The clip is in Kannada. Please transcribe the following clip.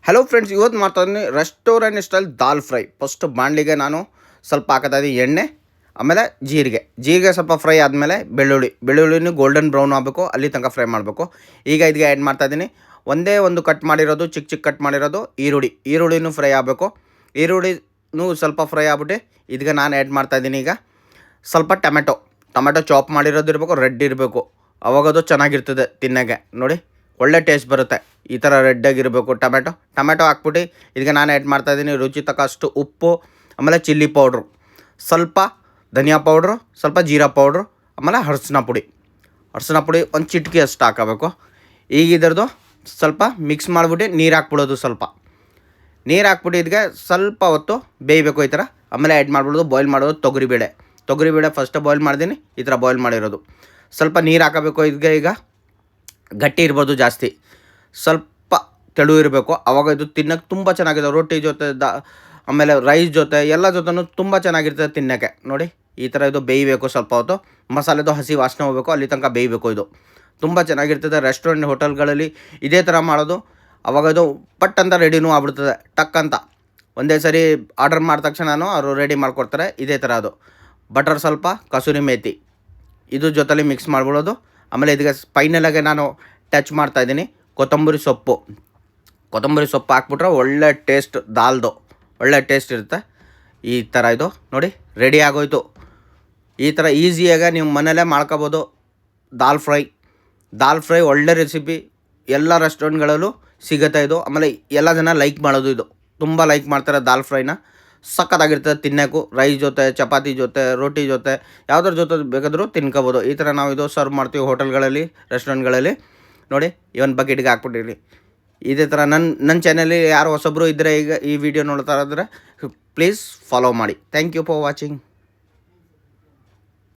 ಹಲೋ ಫ್ರೆಂಡ್ಸ್, ಇವತ್ತು ಮಾಡ್ತಾಯಿದ್ದೀನಿ ರೆಸ್ಟೋರೆಂಟ್ ಸ್ಟೈಲ್ ದಾಲ್ ಫ್ರೈ. ಫಸ್ಟ್ ಬಾಣಲಿಗೆ ನಾನು ಸ್ವಲ್ಪ ಹಾಕೋತಾಯಿದ್ದೀನಿ ಎಣ್ಣೆ, ಆಮೇಲೆ ಜೀರಿಗೆ ಸ್ವಲ್ಪ ಫ್ರೈ ಆದಮೇಲೆ ಬೆಳ್ಳುಳ್ಳಿನೂ ಗೋಲ್ಡನ್ ಬ್ರೌನ್ ಆಗಬೇಕು, ಅಲ್ಲಿ ತನಕ ಫ್ರೈ ಮಾಡಬೇಕು. ಈಗ ಇದಕ್ಕೆ ಆ್ಯಡ್ ಮಾಡ್ತಾಯಿದ್ದೀನಿ ಒಂದೇ ಒಂದು ಕಟ್ ಮಾಡಿರೋದು, ಚಿಕ್ಕ ಕಟ್ ಮಾಡಿರೋದು ಈರುಳ್ಳಿನೂ ಫ್ರೈ ಆಗಬೇಕು. ಈರುಳ್ಳಿನೂ ಸ್ವಲ್ಪ ಫ್ರೈ ಆಗ್ಬಿಟ್ಟು ಇದಕ್ಕೆ ನಾನು ಆ್ಯಡ್ ಮಾಡ್ತಾಯಿದ್ದೀನಿ ಈಗ ಸ್ವಲ್ಪ ಟೊಮೆಟೊ ಚಾಪ್ ಮಾಡಿರೋದು ಇರಬೇಕು, ರೆಡ್ ಇರಬೇಕು, ಅವಾಗದು ಚೆನ್ನಾಗಿರ್ತದೆ ತಿನ್ನೋಕ್ಕೆ. ನೋಡಿ, ಒಳ್ಳೆ ಟೇಸ್ಟ್ ಬರುತ್ತೆ. ಈ ಥರ ರೆಡ್ಡಾಗಿರಬೇಕು ಟೊಮೆಟೊ ಹಾಕ್ಬಿಟ್ಟು ಇದಕ್ಕೆ ನಾನು ಆ್ಯಡ್ ಮಾಡ್ತಾಯಿದ್ದೀನಿ ರುಚಿ ತಕ್ಕಷ್ಟು ಉಪ್ಪು, ಆಮೇಲೆ ಚಿಲ್ಲಿ ಪೌಡ್ರು, ಸ್ವಲ್ಪ ಧನಿಯಾ ಪೌಡ್ರು, ಸ್ವಲ್ಪ ಜೀರಾ ಪೌಡ್ರು, ಆಮೇಲೆ ಅರಶಿನ ಪುಡಿ ಒಂದು ಚಿಟಿಕೆ ಅಷ್ಟು ಹಾಕಬೇಕು. ಈಗ ಇದರದು ಸ್ವಲ್ಪ ಮಿಕ್ಸ್ ಮಾಡಿಬಿಟ್ಟು ನೀರು ಹಾಕ್ಬಿಡೋದು. ಸ್ವಲ್ಪ ನೀರು ಹಾಕ್ಬಿಟ್ಟು ಇದಕ್ಕೆ ಸ್ವಲ್ಪ ಹೊತ್ತು ಬೇಯಬೇಕು ಈ ಥರ. ಆಮೇಲೆ ಆ್ಯಡ್ ಮಾಡ್ಬಿಡೋದು ಬಾಯ್ಲ್ ಮಾಡೋದು ತೊಗರಿಬೇಳೆ ಫಸ್ಟ್ ಬಾಯ್ಲ್ ಮಾಡಿದ್ದೀನಿ, ಈ ಥರ ಬಾಯ್ಲ್ ಮಾಡಿರೋದು. ಸ್ವಲ್ಪ ನೀರು ಹಾಕಬೇಕು ಇದಕ್ಕೆ. ಈಗ ಗಟ್ಟಿ ಇರ್ಬೋದು, ಜಾಸ್ತಿ ಸ್ವಲ್ಪ ತೆಳು ಇರಬೇಕು, ಆವಾಗ ಇದು ತಿನ್ನೋಕ್ಕೆ ತುಂಬ ಚೆನ್ನಾಗಿದೆ. ರೊಟ್ಟಿ ಜೊತೆ ಆಮೇಲೆ ರೈಸ್ ಜೊತೆ ಎಲ್ಲ ಜೊತೆನೂ ತುಂಬ ಚೆನ್ನಾಗಿರ್ತದೆ ತಿನ್ನೋಕ್ಕೆ. ನೋಡಿ, ಈ ಥರ ಇದು ಬೇಯಬೇಕು ಸ್ವಲ್ಪ ಹೊತ್ತು. ಮಸಾಲೆದು ಹಸಿ ವಾಸನೆ ಹೋಗಬೇಕು, ಅಲ್ಲಿ ತನಕ ಬೇಯಬೇಕು. ಇದು ತುಂಬ ಚೆನ್ನಾಗಿರ್ತದೆ. ರೆಸ್ಟೋರೆಂಟ್ ಹೋಟೆಲ್ಗಳಲ್ಲಿ ಇದೇ ಥರ ಮಾಡೋದು. ಆವಾಗ ಇದು ಪಟ್ ಅಂತ ರೆಡಿನೂ ಆಗ್ಬಿಡ್ತದೆ, ಟಕ್ ಅಂತ. ಒಂದೇ ಸರಿ ಆರ್ಡರ್ ಮಾಡಿದ ತಕ್ಷಣ ಅವರು ರೆಡಿ ಮಾಡಿಕೊಡ್ತಾರೆ. ಇದೇ ಥರ ಅದು ಬಟರ್, ಸ್ವಲ್ಪ ಕಸೂರಿ ಮೇಥಿ ಇದು ಜೊತೆಲಿ ಮಿಕ್ಸ್ ಮಾಡಿಬಿಡೋದು. ಆಮೇಲೆ ಇದಕ್ಕೆ ಫೈನಲಾಗೆ ನಾನು ಟಚ್ ಮಾಡ್ತಾಯಿದ್ದೀನಿ ಕೊತ್ತಂಬರಿ ಸೊಪ್ಪು ಹಾಕ್ಬಿಟ್ರೆ ಒಳ್ಳೆ ಟೇಸ್ಟ್, ದಾಲ್ದು ಒಳ್ಳೆ ಟೇಸ್ಟ್ ಇರುತ್ತೆ. ಈ ಥರ ಇದು ನೋಡಿ ರೆಡಿ ಆಗೋಯ್ತು. ಈ ಥರ ಈಸಿಯಾಗಿ ನೀವು ಮನೆಯಲ್ಲೇ ಮಾಡ್ಕೋಬೋದು. ದಾಲ್ ಫ್ರೈ ಒಳ್ಳೆ ರೆಸಿಪಿ, ಎಲ್ಲ ರೆಸ್ಟೋರೆಂಟ್ಗಳಲ್ಲೂ ಸಿಗುತ್ತೆ ಇದು. ಆಮೇಲೆ ಎಲ್ಲ ಜನ ಲೈಕ್ ಮಾಡೋದು, ಇದು ತುಂಬ ಲೈಕ್ ಮಾಡ್ತಾರೆ ದಾಲ್ ಫ್ರೈನ. ಸಖತ್ತಾಗಿರ್ತದೆ ತಿನ್ನೋಕ್ಕೂ. ರೈಸ್ ಜೊತೆ, ಚಪಾತಿ ಜೊತೆ, ರೋಟಿ ಜೊತೆ, ಯಾವುದ್ರ ಜೊತೆ ಬೇಕಾದರೂ ತಿನ್ಕೋಬೋದು. ಈ ಥರ ನಾವು ಇದು ಸರ್ವ್ ಮಾಡ್ತೀವಿ ಹೋಟೆಲ್ಗಳಲ್ಲಿ, ರೆಸ್ಟೋರೆಂಟ್ಗಳಲ್ಲಿ. ನೋಡಿ, ಇವನ್ ಬಕೆಟ್ಗೆ ಹಾಕ್ಬಿಟ್ಟಿರಿ. ಇದೇ ಥರ ನನ್ನ ಚಾನಲಲ್ಲಿ ಯಾರು ಹೊಸಬ್ರು ಇದ್ದರೆ ಈಗ ಈ ವಿಡಿಯೋ ನೋಡ್ತಾ ಇದ್ದರೆ ಪ್ಲೀಸ್ ಫಾಲೋ ಮಾಡಿ. Thank you for watching.